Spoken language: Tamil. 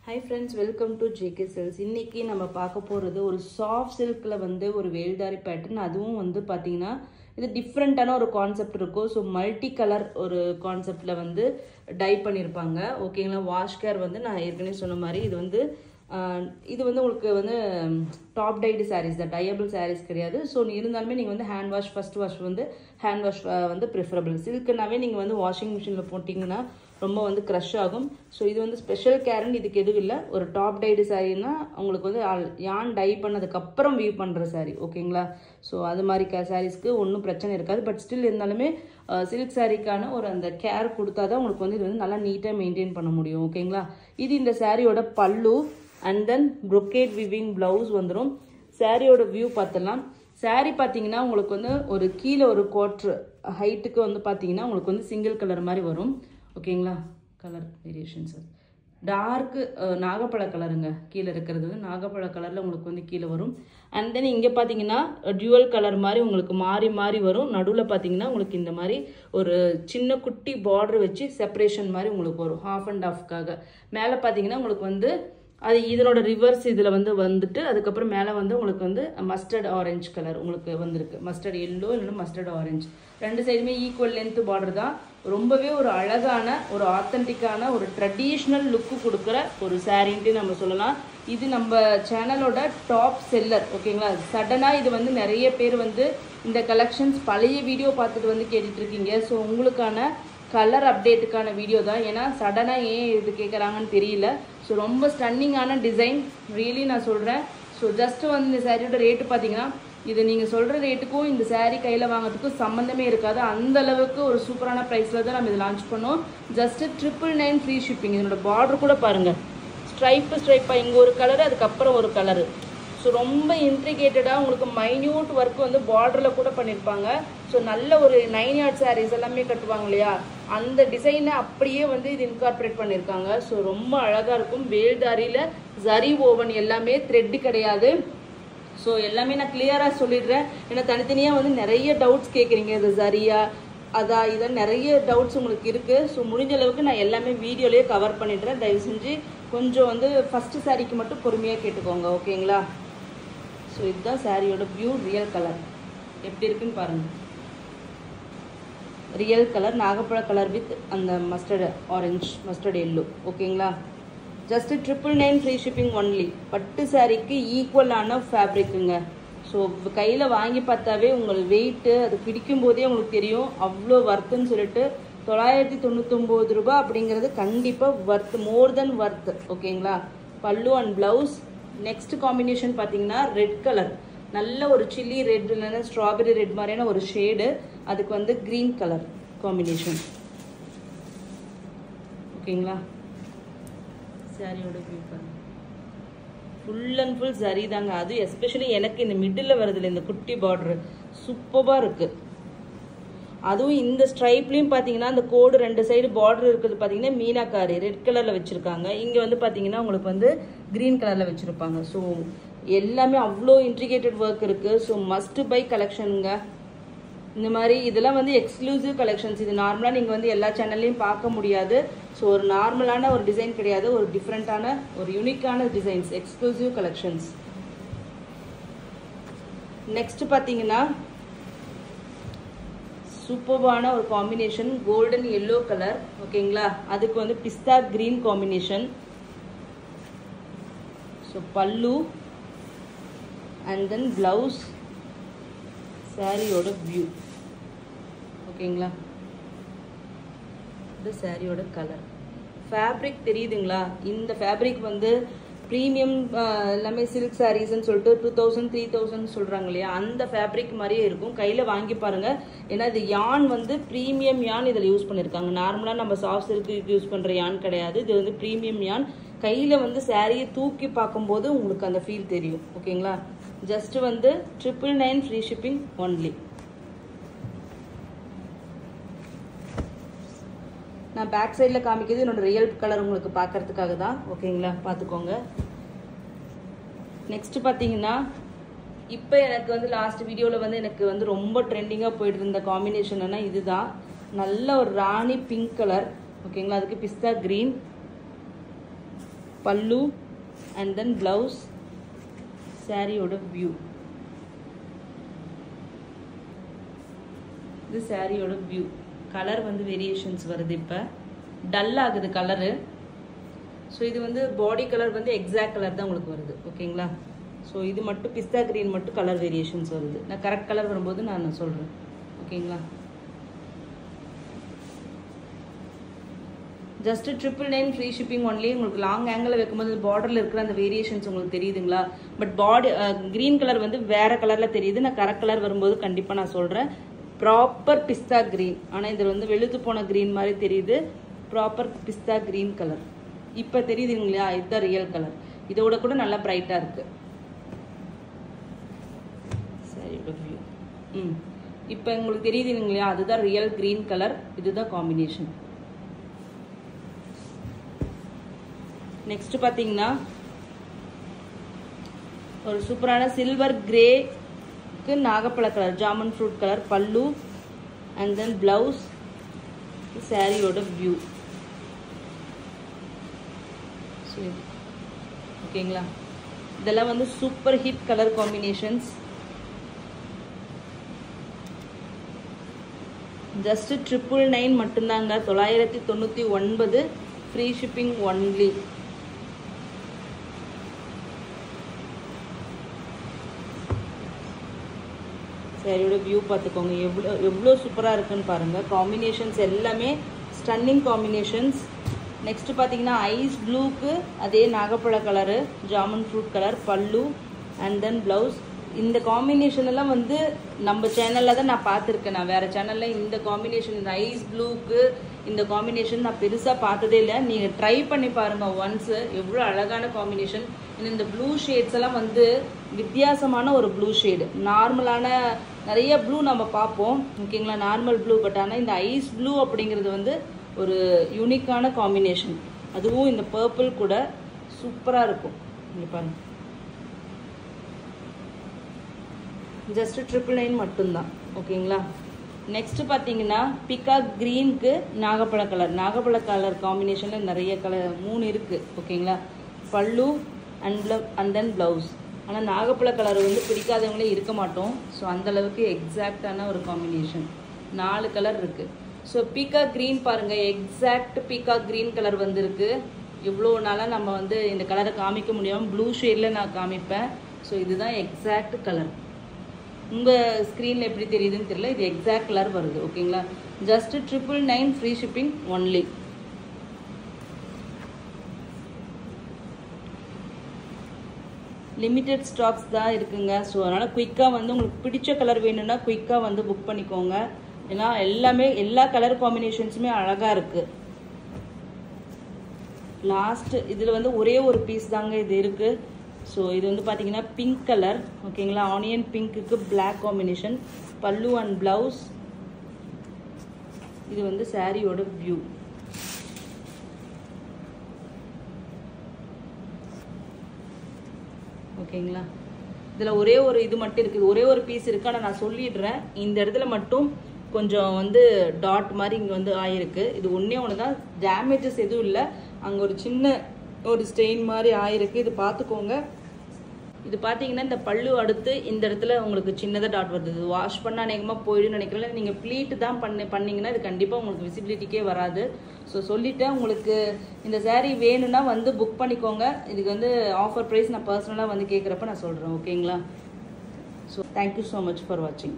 Hi friends, welcome to JK Silks. இன்னைக்கு நம்ம பார்க்க போறது ஒரு சாஃப்ட் சில்க்ல வந்து ஒரு வேல்தாரி பேட்டர்ன். அதுவும் வந்து பாத்தீங்கன்னா இது டிஃபரண்டான ஒரு கான்செப்ட் இருக்கும். ஸோ மல்டி கலர் ஒரு கான்செப்ட்ல வந்து டை பண்ணியிருப்பாங்க. ஓகேங்களா? வாஷ் கேர் வந்து நான் ஏற்கனவே சொன்ன மாதிரி இது வந்து உங்களுக்கு வந்து டாப் டைடு சாரீஸ் தான், டையபிள் சாரீஸ் கிடையாது. ஸோ இருந்தாலுமே நீங்கள் வந்து ஹேண்ட் வாஷ், ஃபர்ஸ்ட் வாஷ் வந்து ஹேண்ட் வாஷ் வந்து ப்ரிஃபரபிள். சில்க்குனாவே நீங்கள் வந்து வாஷிங் மிஷினில் போட்டிங்கன்னா ரொம்ப வந்து க்ரஷ் ஆகும். ஸோ இது வந்து ஸ்பெஷல் கேர்னு இதுக்கு எதுவும் இல்லை. ஒரு டாப் டைடு சாரீனா உங்களுக்கு வந்து யான் டை பண்ணதுக்கப்புறம் வியூ பண்ணுற சாரீ. ஓகேங்களா? ஸோ அது மாதிரி சாரீஸ்க்கு ஒன்றும் பிரச்சனை இருக்காது. பட் ஸ்டில் இருந்தாலுமே சில்க் சாரீக்கான ஒரு அந்த கேர் கொடுத்தா தான் உங்களுக்கு வந்து இது வந்து நல்லா நீட்டாக மெயின்டைன் பண்ண முடியும். ஓகேங்களா? இது இந்த சாரியோட பல்லு and then brocade weaving blouse வந்துடும். சாரியோட வியூ பார்த்துடலாம். சாரி பார்த்தீங்கன்னா உங்களுக்கு வந்து ஒரு கீழே ஒரு குவார்ட்ரு ஹைட்டுக்கு வந்து பார்த்தீங்கன்னா உங்களுக்கு வந்து சிங்கிள் கலர் மாதிரி வரும். ஓகேங்களா? கலர் வேரியேஷன்ஸ் டார்க்கு நாகப்பழ கலருங்க. கீழே இருக்கிறது வந்து நாகப்பழ கலரில் உங்களுக்கு வந்து கீழே வரும். அண்ட் தென் இங்கே பார்த்தீங்கன்னா டியூவல் கலர் மாதிரி உங்களுக்கு மாறி மாறி வரும். நடுவில் பார்த்தீங்கன்னா உங்களுக்கு இந்த மாதிரி ஒரு சின்ன குட்டி பார்டர் வச்சு செப்பரேஷன் மாதிரி உங்களுக்கு வரும், ஹாஃப் அண்ட் ஹாஃப்காக. மேலே பார்த்தீங்கன்னா உங்களுக்கு வந்து அது இதனோட ரிவர்ஸ் இதில் வந்துட்டு அதுக்கப்புறம் மேலே வந்து உங்களுக்கு வந்து மஸ்டர்ட் ஆரஞ்சு கலர் உங்களுக்கு வந்திருக்கு. மஸ்டர்ட் எல்லோ இல்லைன்னா மஸ்டர்ட் ஆரஞ்சு ரெண்டு சைடுமே ஈக்குவல் லென்த் பார்டர் தான். ரொம்பவே ஒரு அழகான ஒரு ஆத்தென்டிக்கான ஒரு ட்ரெடிஷ்னல் லுக்கு கொடுக்குற ஒரு சாரின்ட்டு நம்ம சொல்லலாம். இது நம்ம சேனலோட டாப் செல்லர். ஓகேங்களா? சடனாக இது வந்து நிறைய பேர் வந்து இந்த கலெக்ஷன்ஸ் பழைய வீடியோ பார்த்துட்டு வந்து கேட்டுட்ருக்கீங்க. ஸோ உங்களுக்கான கலர் அப்டேட்டுக்கான வீடியோ தான். ஏன்னா சடனாக ஏன் இது கேட்குறாங்கன்னு தெரியல. ஸோ ரொம்ப ஸ்டன்னிங்கான டிசைன் ரியலி நான் சொல்கிறேன். ஸோ ஜஸ்ட்டு வந்து இந்த சாரியோட ரேட்டு பார்த்தீங்கன்னா இது நீங்கள் சொல்கிற ரேட்டுக்கும் இந்த சாரீ கையில் வாங்கிறதுக்கும் சம்மந்தமே இருக்காது. அந்த அளவுக்கு ஒரு சூப்பரான ப்ரைஸில் தான் நம்ம இது லான்ச் பண்ணோம். Just 999 free shipping. இதனோட பார்டர் கூட பாருங்கள், ஸ்ட்ரைப்பாக இங்கே ஒரு கலரு, அதுக்கப்புறம் ஒரு கலரு. ஸோ ரொம்ப இன்ட்ரிகேட்டடாக உங்களுக்கு மைன்யூட் ஒர்க் வந்து பார்டரில் கூட பண்ணியிருப்பாங்க. ஸோ நல்ல ஒரு 9 yard சாரீஸ் எல்லாமே கட்டுவாங்க இல்லையா, அந்த டிசைனை அப்படியே வந்து இது இன்கார்பரேட் பண்ணியிருக்காங்க. ஸோ ரொம்ப அழகாக இருக்கும். வேல்தாரியில் ஜரி ஓவன் எல்லாமே த்ரெட்டு கிடையாது. ஸோ எல்லாமே நான் கிளியராக சொல்லிடுறேன். ஏன்னா தனித்தனியாக வந்து நிறைய டவுட்ஸ் கேட்குறீங்க, இது சரியா இதை நிறைய டவுட்ஸ் உங்களுக்கு இருக்குது. ஸோ முடிஞ்ச அளவுக்கு நான் எல்லாமே வீடியோலேயே கவர் பண்ணிடுறேன். தயவு செஞ்சு கொஞ்சம் வந்து ஃபஸ்ட்டு சாரீக்கு மட்டும் பொறுமையாக கேட்டுக்கோங்க. ஓகேங்களா? ஸோ இதுதான் சாரியோட வியூ. ரியல் கலர் எப்படி இருக்குன்னு பாருங்கள். ரியல் கலர் நாகப்பழ கலர் வித் அந்த மஸ்டர்டு ஆரஞ்சு, மஸ்டர்ட் எல்லோ. ஓகேங்களா? Just 999 free shipping only. பட்டு சாரிக்கு ஈக்குவலான ஃபேப்ரிக்குங்க. ஸோ கையில் வாங்கி பார்த்தாவே உங்களுக்கு வெயிட்டு அது பிடிக்கும் போதே உங்களுக்கு தெரியும் அவ்வளோ வர்த்துன்னு சொல்லிட்டு. 999 ரூபா அப்படிங்கிறது கண்டிப்பாக வர்த்து, மோர் தென் வர்த்து. ஓகேங்களா? பல்லு அண்ட் ப்ளவுஸ். நெக்ஸ்ட் காம்பினேஷன் பார்த்தீங்கன்னா ரெட் கலர், நல்ல ஒரு சில்லி ரெட் இல்லைன்னா ஸ்ட்ராபெரி ரெட் மாதிரியான ஒரு ஷேடு. அதுக்கு வந்து க்ரீன் கலர் காம்பினேஷன். ஓகேங்களா? சாரியோட வியூ பாருங்க. ஃபுல் அண்ட் ஃபுல் சரி தாங்க. அது எஸ்பெஷலி எனக்கு இந்த மிடில் வருதுல இந்த குட்டி பார்டரு சூப்பராக இருக்குது. அதுவும் இந்த ஸ்ட்ரைப்லேயும் பார்த்தீங்கன்னா அந்த கோடு ரெண்டு சைடு பார்டர் இருக்குது பார்த்தீங்கன்னா மீனாக்காரி ரெட் கலரில் வச்சுருக்காங்க. இங்கே வந்து பார்த்தீங்கன்னா உங்களுக்கு வந்து க்ரீன் கலரில் வச்சுருப்பாங்க. ஸோ எல்லாமே அவ்வளோ இன்ட்ரிகேட்டட் ஒர்க் இருக்குது. ஸோ மஸ்ட் பை கலெக்ஷனுங்க. இந்த மாதிரி இதெல்லாம் வந்து எக்ஸ்க்ளூசிவ் கலெக்ஷன்ஸ். இது நார்மலாக நீங்கள் வந்து எல்லா சேனல்லையும் பார்க்க முடியாது. ஸோ ஒரு நார்மலான ஒரு டிசைன் கிடையாது, ஒரு டிஃப்ரெண்ட்டான ஒரு யூனிக்கான டிசைன்ஸ், எக்ஸ்க்ளூசிவ் கலெக்ஷன்ஸ். நெக்ஸ்ட் பார்த்தீங்கன்னா சூப்பர்வான ஒரு காம்பினேஷன், கோல்டன் எல்லோ கலர். ஓகேங்களா? அதுக்கு வந்து பிஸ்தா கிரீன் காம்பினேஷன். ஸோ பல்லு அண்ட் தென் பிளவுஸ், சாரியோட வியூ. ஓகேங்களா? இது சாரியோட கலர். ஃபேப்ரிக் தெரியுதுங்களா? இந்த ஃபேப்ரிக் வந்து ப்ரீமியம் எல்லாமே சில்க் சாரீஸ்ன்னு சொல்லிட்டு 2000 3000 சொல்கிறாங்க இல்லையா, அந்த ஃபேப்ரிக் மாதிரியே இருக்கும். கையில் வாங்கி பாருங்கள். ஏன்னா இது யான் வந்து ப்ரீமியம் யான் இதில் யூஸ் பண்ணியிருக்காங்க. நார்மலாக நம்ம சாஃப்ட் சில்க்கு யூஸ் பண்ணுற யான் கிடையாது. இது வந்து ப்ரீமியம் யான். கையில் வந்து சாரியை தூக்கி பார்க்கும்போது உங்களுக்கு அந்த ஃபீல் தெரியும். ஓகேங்களா? ஜஸ்ட் வந்து 999 ஃப்ரீ ஷிப்பிங் ஒன்லி. நான் பேக் சைடில் காமிக்கிறது என்னோட ரியல் கலர் உங்களுக்கு பார்க்கறதுக்காக தான். ஓகேங்களா? பார்த்துக்கோங்க. நெக்ஸ்ட் பார்த்தீங்கன்னா இப்போ எனக்கு வந்து லாஸ்ட் வீடியோவில் வந்து எனக்கு வந்து ரொம்ப ட்ரெண்டிங்காக போயிட்டு இருந்த காம்பினேஷன்னா இதுதான். நல்ல ஒரு ராணி பிங்க் கலர். ஓகேங்களா? அதுக்கு பிஸ்தா க்ரீன், பல்லு அண்ட் தென் ப்ளவுஸ், சாரியோட வியூ. இது சாரியோட வியூ. கலர் வந்து வேரியேஷன்ஸ் வருது, இப்போ டல் ஆகுது கலரு. ஸோ இது வந்து பாடி கலர் வந்து எக்ஸாக்ட் கலர் தான் உங்களுக்கு வருது, ஓகேங்களா. ஸோ இது மட்டும் பிஸ்தா கிரீன் மட்டும் கலர் வேரியேஷன்ஸ் வருது. நான் கரெக்ட் கலர் வரும்போது நான் சொல்கிறேன், ஓகேங்களா. Just 999 free shipping only. உங்களுக்கு லாங் ஆங்கிள் வைக்கும்போது பார்டரில் இருக்கிற அந்த வேரியேஷன்ஸ் உங்களுக்கு தெரியுதுங்களா. பட் பாடி க்ரீன் கலர் வந்து வேறு கலரில் தெரியுது. நான் கரெக்ட் கலர் வரும்போது கண்டிப்பாக நான் சொல்கிறேன். ப்ராப்பர் பிஸ்தா கிரீன், ஆனால் இதில் வந்து வெளுத்து போன கிரீன் மாதிரி தெரியுது. ப்ராப்பர் பிஸ்தா கிரீன் கலர் இப்போ தெரியுதுங்களா. இதுதான் ரியல் கலர். இதோட கூட நல்லா பிரைட்டாக இருக்குது. சரி வியூ. இப்போ உங்களுக்கு தெரியுதுங்களா, அதுதான் ரியல் கிரீன் கலர். இதுதான் காம்பினேஷன். நெக்ஸ்ட் பார்த்தீங்கன்னா ஒரு சூப்பரான சில்வர் கிரேக்கு நாகப்பழ colour, jamun fruit colour, pallu and then blouse, சாரியோட வியூ. ஓகேங்களா. இதெல்லாம் வந்து super hit colour combinations. Just 999 மட்டும்தாங்க. 999 ஃப்ரீ ஷிப்பிங் ஒன்லி. சாரியோட வியூ பார்த்துக்கோங்க, எவ்வளோ சூப்பராக இருக்குன்னு பாருங்கள். காம்பினேஷன்ஸ் எல்லாமே ஸ்டன்னிங் காம்பினேஷன்ஸ். நெக்ஸ்ட் பார்த்தீங்கன்னா ஐஸ் ப்ளூக்கு அதே நாகப்பழ colour, jamun fruit colour, pallu and then blouse. இந்த காம்பினேஷன் எல்லாம் வந்து நம்ம சேனலில் தான் நான் பார்த்துருக்கேன். நான் வேறு சேனலில் இந்த காம்பினேஷன், இந்த ஐஸ் ப்ளூக்கு இந்த காம்பினேஷன் நான் பெருசாக பார்த்ததே இல்லை. நீங்கள் ட்ரை பண்ணி பாருங்கள் ஒன்ஸு, எவ்வளோ அழகான காம்பினேஷன். இந்த ப்ளூ ஷேட்ஸ் எல்லாம் வந்து வித்தியாசமான ஒரு ப்ளூ ஷேடு. நார்மலான நிறைய ப்ளூ நம்ம பார்ப்போம், ஓகேங்களா, நார்மல் ப்ளூ. பட் ஆனால் இந்த ஐஸ் ப்ளூ அப்படிங்கிறது வந்து ஒரு யூனிக்கான காம்பினேஷன். அதுவும் இந்த பர்பிள் கூட சூப்பராக இருக்கும். இங்கே பாருங்கள், ஜஸ்ட் 999 மட்டும்தான், ஓகேங்களா. நெக்ஸ்ட் பார்த்தீங்கன்னா பிகாக் க்ரீனுக்கு நாகப்பழ கலர். நாகப்பழ கலர் காம்பினேஷனில் நிறைய கலர் 3 இருக்குது, ஓகேங்களா. பல்லு அண்ட் தென் ப்ளவுஸ். ஆனால் நாகப்பழ கலர் வந்து பிடிக்காதவங்களே இருக்க மாட்டோம். ஸோ அந்தளவுக்கு எக்ஸாக்டான ஒரு காம்பினேஷன். 4 கலர் இருக்குது. ஸோ பீகாக் க்ரீன் பாருங்கள், எக்ஸாக்ட் பீகாக் க்ரீன் கலர் வந்துருக்கு. இவ்வளோ நாளாக நம்ம வந்து இந்த கலரை காமிக்க முடியாமல் ப்ளூ ஷேடில் நான் காமிப்பேன். ஸோ இதுதான் எக்ஸாக்ட் கலர். உங்கள் ஸ்க்ரீனில் எப்படி தெரியுதுன்னு தெரியல, இது எக்ஸாக்ட் கலர் வருது, ஓகேங்களா. Just 999 free shipping only. Limited stocks தான் இருக்குங்க. ஸோ அதனால் குயிக்காக வந்து உங்களுக்கு பிடிச்ச கலர் வேணும்னா குயிக்காக வந்து புக் பண்ணிக்கோங்க. ஏன்னா எல்லா கலர் காம்பினேஷன்ஸுமே அழகாக இருக்குது. லாஸ்ட் இதில் வந்து ஒரே ஒரு பீஸ் தாங்க இது இருக்குது. ஸோ இது வந்து பார்த்தீங்கன்னா பிங்க் கலர், ஓகேங்களா. ஆனியன் பிங்க்குக்கு பிளாக் காம்பினேஷன், பல்லு அண்ட் ப்ளவுஸ். இது வந்து சாரியோட வியூ. ஓகேங்களா. இதில் ஒரே ஒரு இது மட்டும் இருக்குது, ஒரே ஒரு பீஸ் இருக்குது. ஆனால் நான் சொல்லிடுறேன், இந்த இடத்துல மட்டும் கொஞ்சம் வந்து டாட் மாதிரி இங்கே வந்து ஆயிருக்கு. இது ஒன்றே ஒன்று தான், டேமேஜஸ் எதுவும் இல்லை. அங்கே ஒரு சின்ன ஒரு ஸ்டெயின் மாதிரி ஆயிருக்கு, இது பார்த்துக்கோங்க. இது பார்த்தீங்கன்னா இந்த பல்லு அடுத்து இந்த இடத்துல உங்களுக்கு சின்னதாக டாட் வருது. இது வாஷ் பண்ண அநேகமாக போயிடுன்னு நினைக்கிறேன். நீங்கள் ப்ளீட் தான் பண்ணிங்கன்னா இது கண்டிப்பாக உங்களுக்கு விசிபிலிட்டிக்கே வராது. ஸோ சொல்லிவிட்டேன், உங்களுக்கு இந்த சாரீ வேணும்னா வந்து புக் பண்ணிக்கோங்க. இதுக்கு வந்து ஆஃபர் ப்ரைஸ் நான் பர்சனலாக வந்து கேட்குறப்ப நான் சொல்கிறேன், ஓகேங்களா. So thank you so much for வாட்சிங்.